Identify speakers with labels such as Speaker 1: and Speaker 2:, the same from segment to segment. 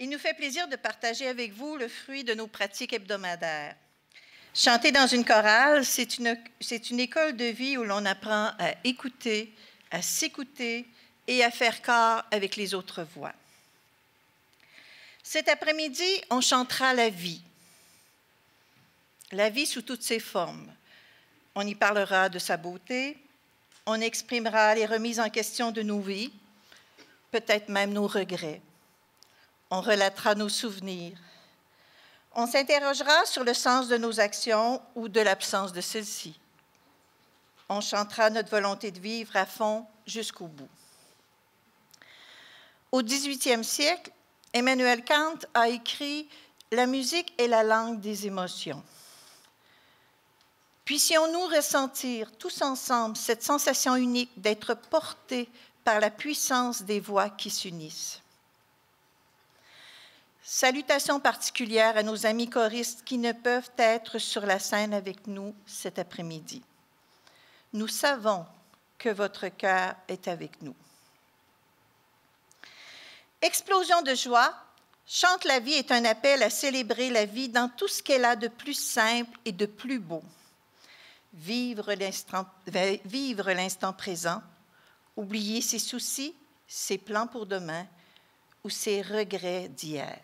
Speaker 1: Il nous fait plaisir de partager avec vous le fruit de nos pratiques hebdomadaires. Chanter dans une chorale, c'est une école de vie où l'on apprend à écouter, à s'écouter et à faire corps avec les autres voix. Cet après-midi, on chantera la vie sous toutes ses formes. On y parlera de sa beauté, on exprimera les remises en question de nos vies, peut-être même nos regrets. On relatera nos souvenirs. On s'interrogera sur le sens de nos actions ou de l'absence de celles-ci. On chantera notre volonté de vivre à fond jusqu'au bout. Au 18e siècle, Emmanuel Kant a écrit « La musique est la langue des émotions ». Puissions-nous ressentir tous ensemble cette sensation unique d'être portés par la puissance des voix qui s'unissent. Salutations particulières à nos amis choristes qui ne peuvent être sur la scène avec nous cet après-midi. Nous savons que votre cœur est avec nous. Explosion de joie, Chante la vie est un appel à célébrer la vie dans tout ce qu'elle a de plus simple et de plus beau. Vivre l'instant présent, oublier ses soucis, ses plans pour demain ou ses regrets d'hier.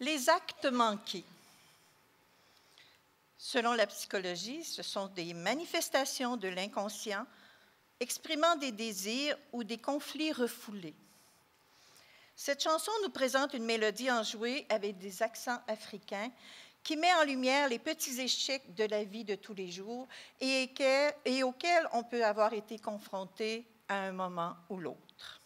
Speaker 1: Les actes manqués. Selon la psychologie, ce sont des manifestations de l'inconscient exprimant des désirs ou des conflits refoulés. Cette chanson nous présente une mélodie enjouée avec des accents africains qui met en lumière les petits échecs de la vie de tous les jours et auxquels on peut avoir été confronté à un moment ou l'autre.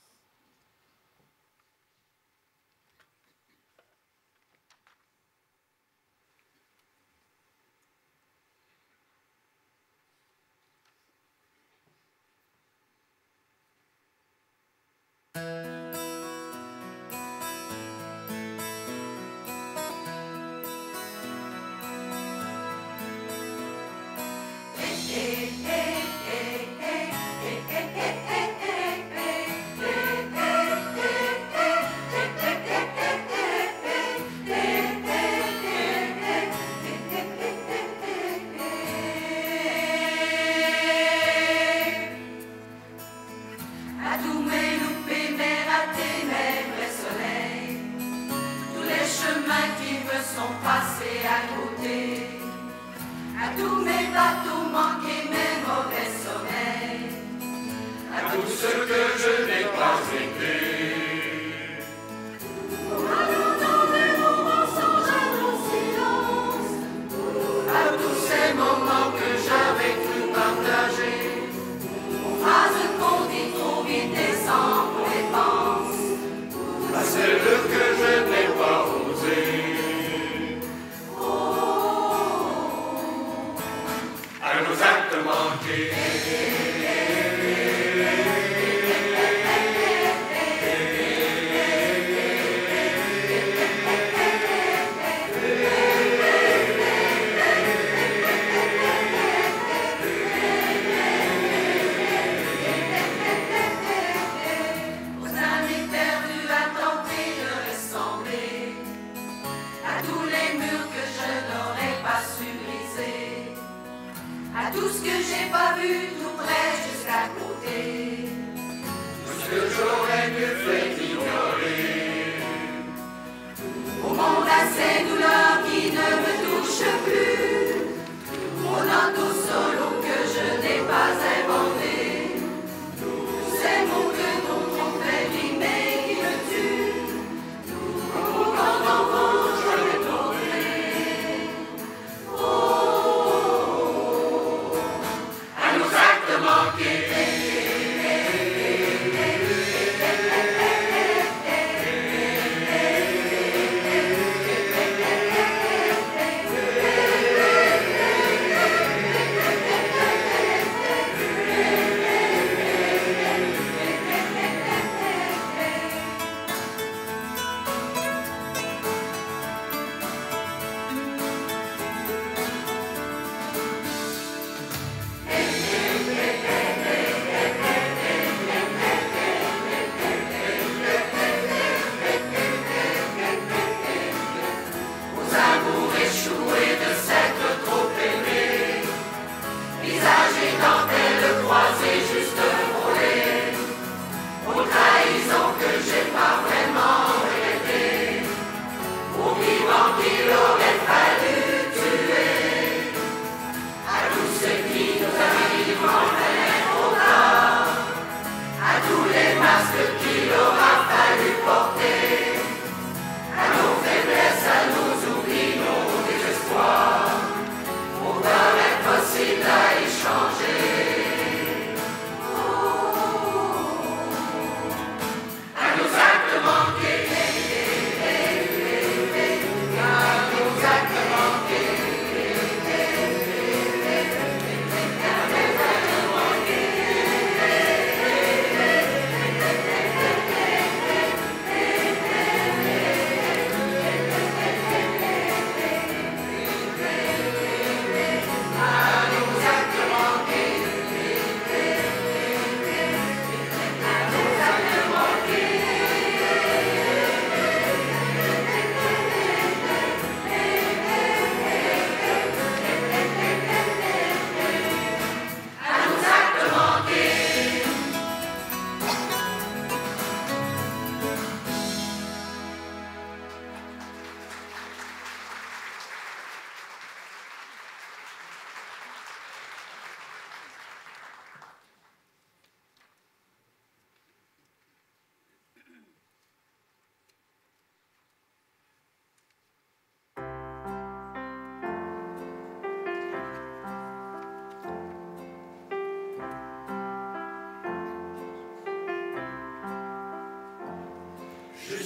Speaker 2: Impossible à échanger.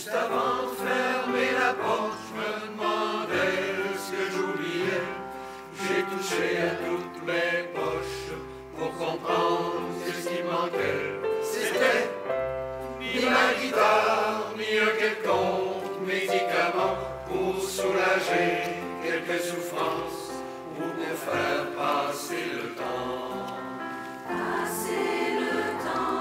Speaker 2: Juste avant de fermer la porte, je me demandais ce que j'oubliais. J'ai touché à toutes mes poches pour comprendre ce qui manquait. C'était ni ma guitare, ni un quelconque médicament pour soulager quelques souffrances ou pour faire passer le temps.
Speaker 3: Passer le temps.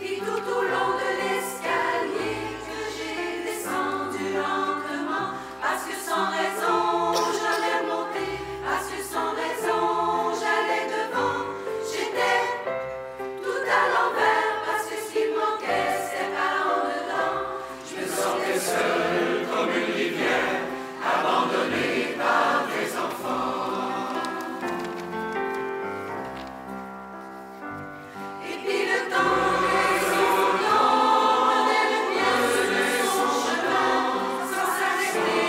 Speaker 3: Et tout au long de l'escalier que j'ai descendu lentement, parce que sans raison j'allais monter, parce que sans raison j'allais devant. J'étais tout à l'envers, parce que ce qui me manquait c'était pas en dedans. Je me sentais seul comme une rivière, abandonnée par des enfants. Et puis le temps prenait le bien sur son chemin, sans s'arrêter,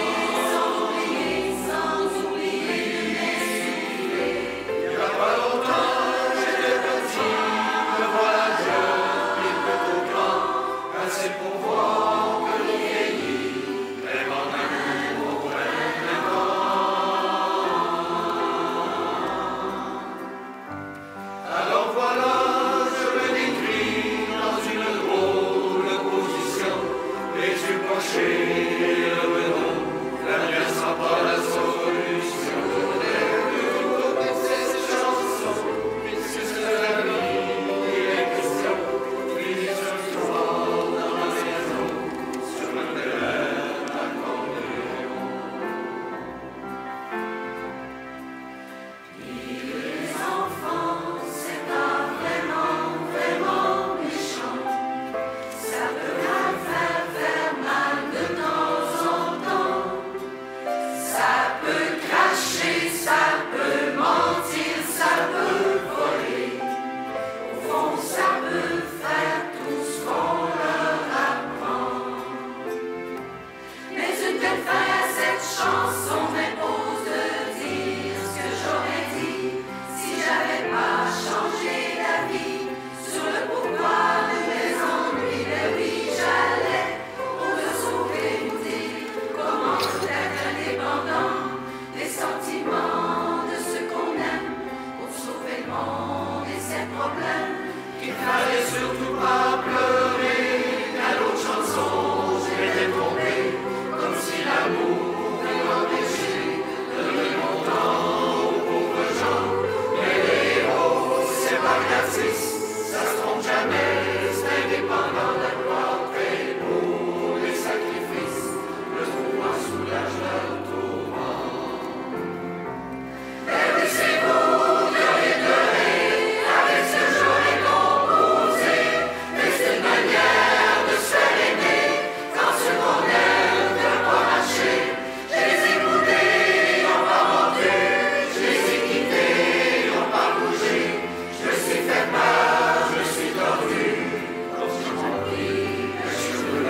Speaker 3: sans oublier de m'essuyer.
Speaker 2: Il n'y a pas longtemps, j'étais petit, me voilà jeune et plutôt grand, assez pour voir que l'on vieillit, même en amour, même en alors voilà, je me décris dans une drôle de position, les yeux pochés et le venon, la mienne sera pas la solution. Toutes ces chansons, puisque c'est de la vie et les questions, finissent un soir dans ma maison, sur le bel accordéon.
Speaker 3: Les enfants, c'est pas vraiment méchant. Ça peut mal faire mal de temps en temps. Ça peut cracher, ça peut mentir, ça peut voler. Au fond, ça peut faire tout ce qu'on leur apprend. Mais une belle fin à cette chanson m'impose de dire ce que j'aurais dit si j'avais pas changé d'avis sur le pourquoi de mes ennuis. Mais oui, j'allais pour me sauver, vous dire comment être indépendant des sentiments de ce qu'on aime, pour sauver le monde et ses problèmes.
Speaker 2: Il fallait surtout pas pleurer, qu'à l'autre chanson, je m'étais trompé, comme si l'amour m'empêchait de donner mon temps aux pauvres gens. Mais les héros, c'est pas gratis, ça se trompe jamais, c'est indépendant de la gloire faite pour les sacrifices, le mouvement soulage leur tourment. Mais oui, c'est vous qui auriez pleuré avec ce que j'aurais composé, mais c'est une manière de se faire aimer quand ce qu'on aime ne peut pas marcher. Je les ai écoutés, ils n'ont pas monté, je les ai quittés, ils n'ont pas bougé. Je me suis fait peur, je me suis tordu, comme si j'en pris le cheveu.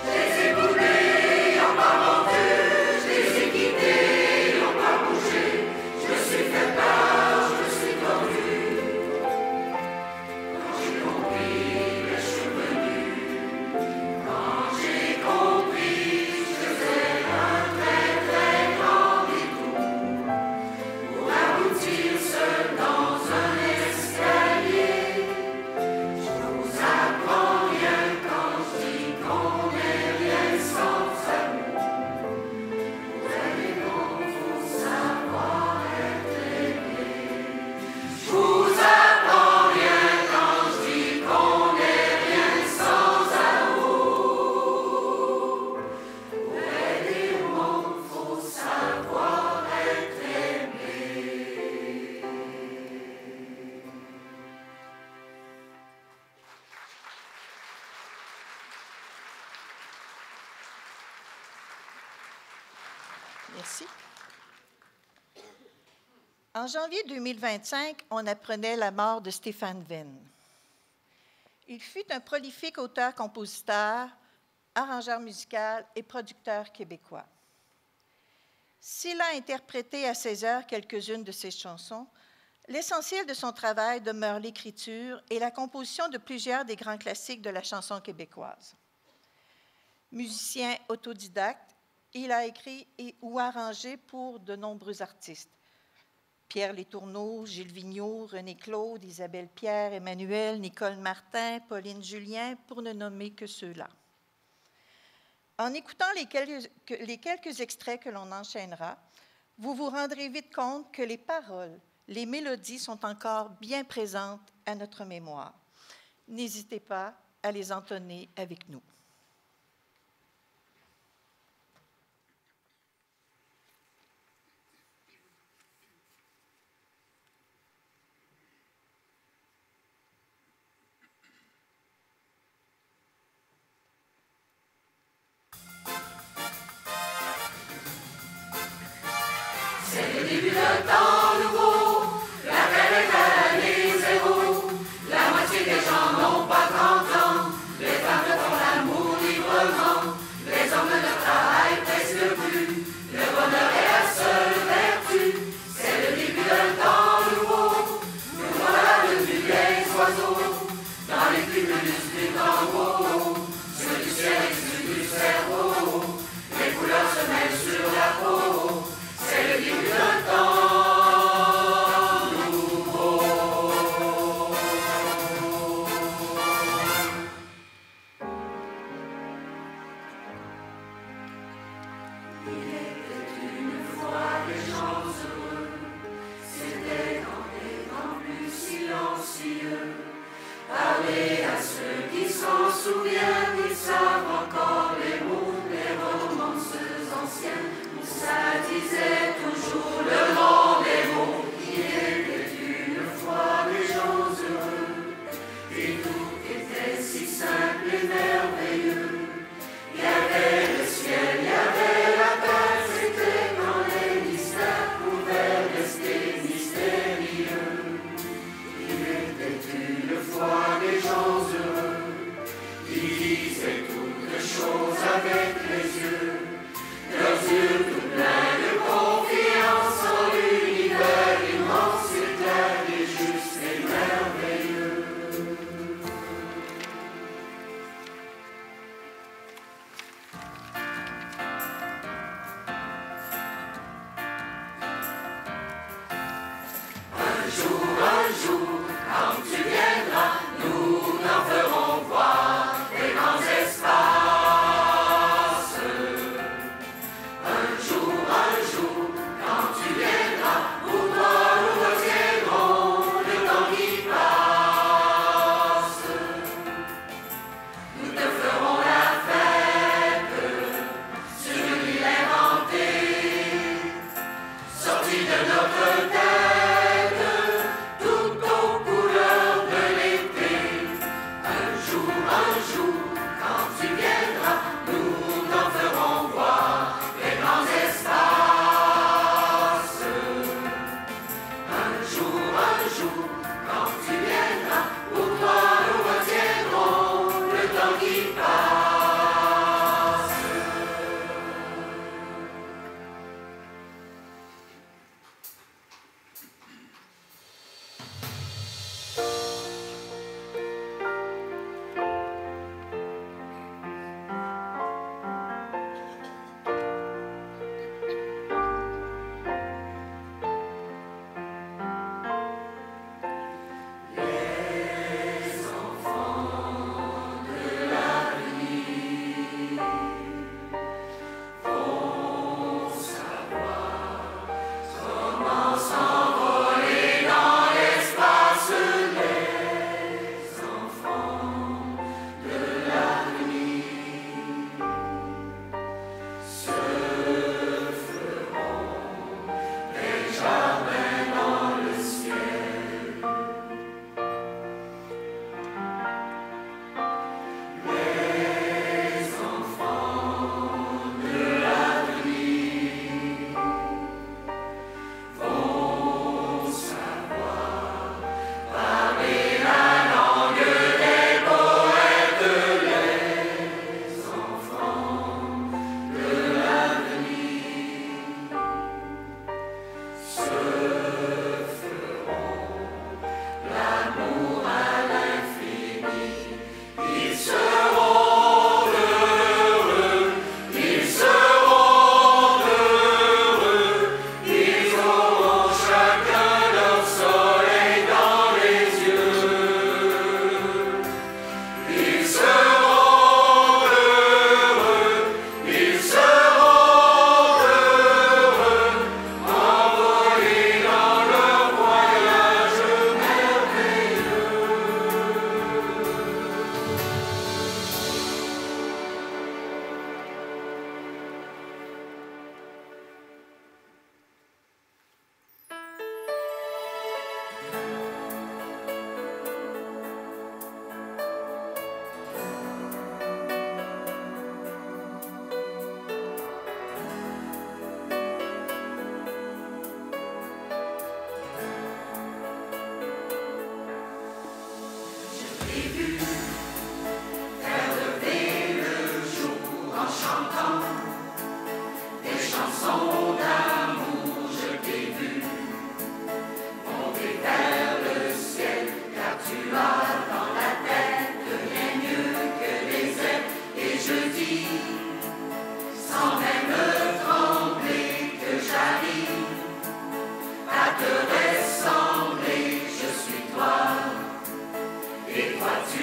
Speaker 2: Je les ai écoutés, ils n'ont pas monté, je les ai quittés, ils n'ont pas bougé. Je me suis fait peur, je me suis tordu, quand j'ai compris que je suis venu. Quand j'ai compris, je faisais un très grand détour pour aboutir seul dans un escalier. Je vous apprends rien quand je dis qu'on n'est rien sans amour. Pour aimer, il faut savoir être aimé. Je vous apprends rien quand je dis qu'on n'est rien sans amour. Pour aider le monde, faut savoir être aimé.
Speaker 1: Merci. En janvier 2025, on apprenait la mort de Stéphane Venn. Il fut un prolifique auteur-compositeur, arrangeur musical et producteur québécois. S'il a interprété à ses heures quelques-unes de ses chansons, l'essentiel de son travail demeure l'écriture et la composition de plusieurs des grands classiques de la chanson québécoise. Musicien autodidacte, il a écrit ou arrangé pour de nombreux artistes. Pierre Letourneau, Gilles Vigneault, René Claude, Isabelle Pierre, Emmanuel, Nicole Martin, Pauline Julien, pour ne nommer que ceux-là. En écoutant les quelques extraits que l'on enchaînera, vous vous rendrez vite compte que les paroles, les mélodies sont encore bien présentes à notre mémoire. N'hésitez pas à les entonner avec nous.
Speaker 3: C'est le début d'un temps nouveau, la terre est à l'année zéro, la moitié des gens n'ont pas 30 ans, les femmes font l'amour librement, les hommes ne travaillent presque plus, le bonheur est la seule vertu, c'est le début d'un temps nouveau, nous voilà devenus vieilles oiseaux, dans les cumulus du tambour, ceux du ciel excluent du cerveau, les couleurs se mêlent sur la peau. C'est le début d'un temps nouveau. Il était une fois des gens heureux, c'était dans des temps plus silencieux. Parlez à ceux qui s'en souviennent, ils savent encore les mots des romanceuses anciennes. Ça disait toujours le rendez-vous, il était une fois des gens heureux, et tout était si simple et merveilleux. Il y avait le ciel, il y avait la terre, c'était quand les mystères pouvaient rester mystérieux. Il était une fois des gens heureux, qui disaient toutes choses avec les yeux. Leurs yeux tout pleins de confiance en l'univers immense et clair et juste et merveilleux.
Speaker 2: Amen.